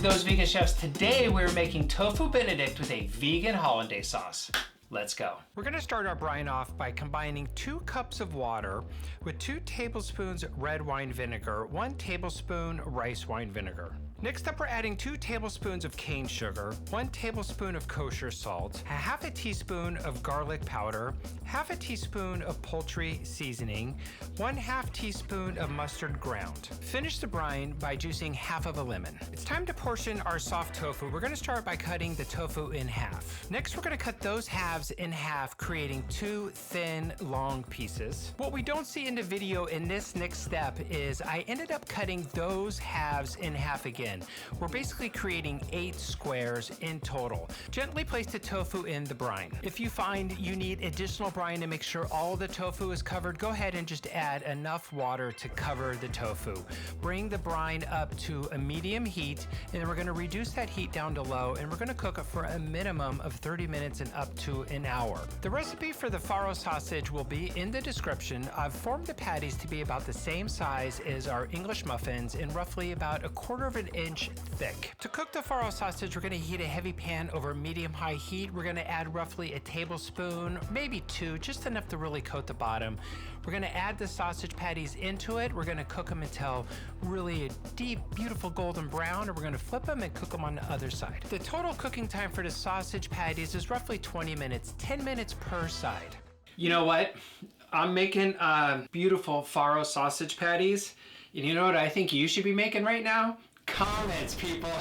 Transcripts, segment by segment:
to Those Vegan Chefs. Today we're making Tofu Benedict with a vegan Hollandaise sauce. Let's go. We're gonna start our brine off by combining 2 cups of water with 2 tablespoons red wine vinegar, 1 tablespoon rice wine vinegar. Next up, we're adding 2 tablespoons of cane sugar, 1 tablespoon of kosher salt, a half a teaspoon of garlic powder, half a teaspoon of poultry seasoning, 1/2 teaspoon of mustard ground. Finish the brine by juicing half of a lemon. It's time to portion our soft tofu. We're gonna start by cutting the tofu in half. Next, we're gonna cut those halves in half, creating 2 thin, long pieces. What we don't see in the video in this next step is I ended up cutting those halves in half again. We're basically creating 8 squares in total. Gently place the tofu in the brine. If you find you need additional brine to make sure all the tofu is covered, go ahead and just add enough water to cover the tofu. Bring the brine up to a medium heat, and then we're gonna reduce that heat down to low, and we're gonna cook it for a minimum of 30 minutes and up to an hour. The recipe for the Farrow sausage will be in the description. I've formed the patties to be about the same size as our English muffins and roughly about 1/4 of an inch thick. To cook the Farrow sausage, we're gonna heat a heavy pan over medium-high heat. We're gonna add roughly a tablespoon, maybe 2, just enough to really coat the bottom. We're gonna add the sausage patties into it. We're gonna cook them until really a deep, beautiful golden brown, and we're gonna flip them and cook them on the other side. The total cooking time for the sausage patties is roughly 20 minutes, 10 minutes per side. You know what? I'm making beautiful Farrow sausage patties. And you know what I think you should be making right now? Comments, people.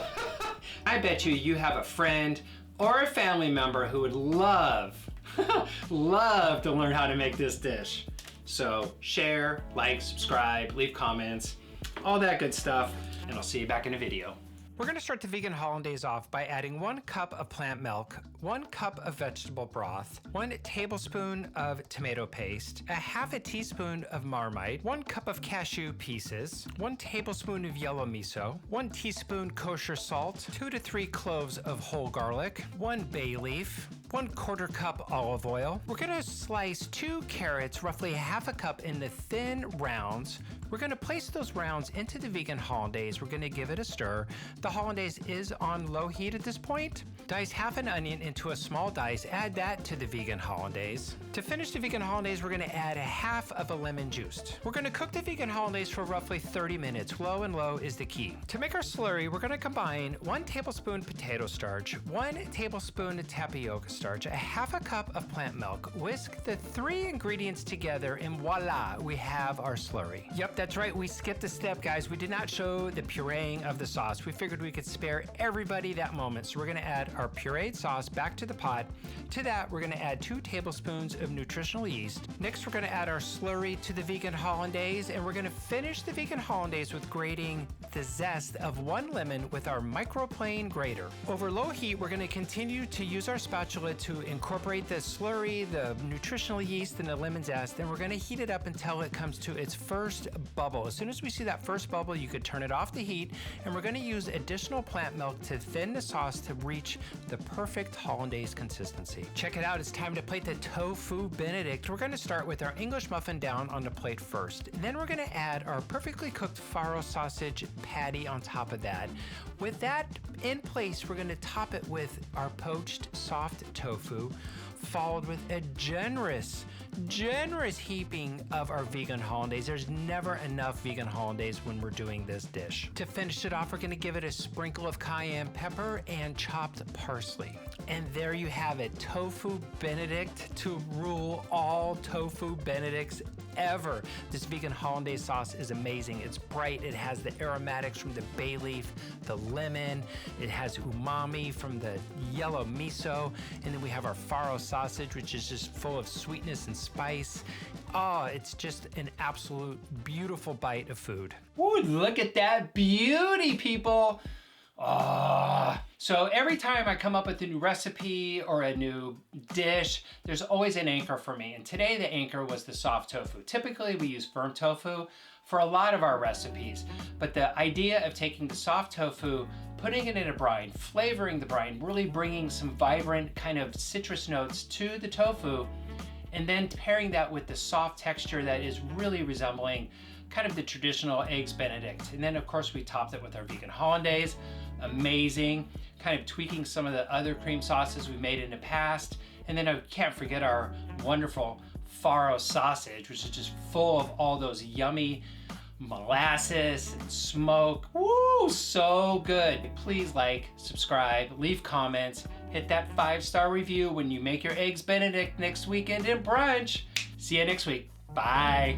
I bet you have a friend or a family member who would love to learn how to make this dish. So share, like, subscribe, leave comments, all that good stuff, and I'll see you back in the video. We're gonna start the vegan Hollandaise off by adding 1 cup of plant milk, 1 cup of vegetable broth, 1 tablespoon of tomato paste, a half a teaspoon of Marmite, 1 cup of cashew pieces, 1 tablespoon of yellow miso, 1 teaspoon kosher salt, 2 to 3 cloves of whole garlic, 1 bay leaf, 1/4 cup olive oil. We're gonna slice 2 carrots, roughly half a cup, into thin rounds. We're gonna place those rounds into the vegan Hollandaise. We're gonna give it a stir. The Hollandaise is on low heat at this point. Dice half an onion into a small dice. Add that to the vegan Hollandaise. To finish the vegan Hollandaise, we're gonna add a half of a lemon juiced. We're gonna cook the vegan Hollandaise for roughly 30 minutes. Low and low is the key. To make our slurry, we're gonna combine 1 tablespoon potato starch, 1 tablespoon tapioca starch, a half a cup of plant milk. Whisk the 3 ingredients together, and voila, we have our slurry. Yep, that's right, we skipped a step, guys. We did not show the pureeing of the sauce. We figured we could spare everybody that moment, so we're gonna add our pureed sauce back to the pot. To that, we're gonna add 2 tablespoons of nutritional yeast. Next, we're gonna add our slurry to the vegan Hollandaise, and we're gonna finish the vegan Hollandaise with grating the zest of 1 lemon with our microplane grater. Over low heat, we're gonna continue to use our spatula to incorporate the slurry, the nutritional yeast, and the lemon zest, and we're gonna heat it up until it comes to its first bubble. As soon as we see that first bubble, you could turn it off the heat, and we're gonna use additional plant milk to thin the sauce to reach the perfect Hollandaise consistency. Check it out, it's time to plate the Tofu Benedict. We're gonna start with our English muffin down on the plate first. Then we're gonna add our perfectly cooked Farrow sausage patty on top of that. With that in place, we're gonna top it with our poached soft tofu, followed with a generous heaping of our vegan Hollandaise. There's never enough vegan Hollandaise when we're doing this dish. To finish it off, we're gonna give it a sprinkle of cayenne pepper and chopped parsley. And there you have it, Tofu Benedict, to rule all Tofu Benedicts ever. This vegan Hollandaise sauce is amazing. It's bright, it has the aromatics from the bay leaf, the lemon, it has umami from the yellow miso, and then we have our Farrow sausage, which is just full of sweetness and spice. Oh, it's just an absolute beautiful bite of food. Ooh, look at that beauty, people. Oh. So every time I come up with a new recipe or a new dish, there's always an anchor for me. And today the anchor was the soft tofu. Typically we use firm tofu for a lot of our recipes, but the idea of taking the soft tofu, putting it in a brine, flavoring the brine, really bringing some vibrant kind of citrus notes to the tofu, and then pairing that with the soft texture that is really resembling kind of the traditional eggs Benedict. And then of course we topped it with our vegan Hollandaise. Amazing. Kind of tweaking some of the other cream sauces we made in the past. And then I can't forget our wonderful Farrow Sausage, which is just full of all those yummy molasses and smoke. Woo, so good. Please like, subscribe, leave comments, hit that 5-star review when you make your eggs Benedict next weekend in brunch. See you next week. Bye.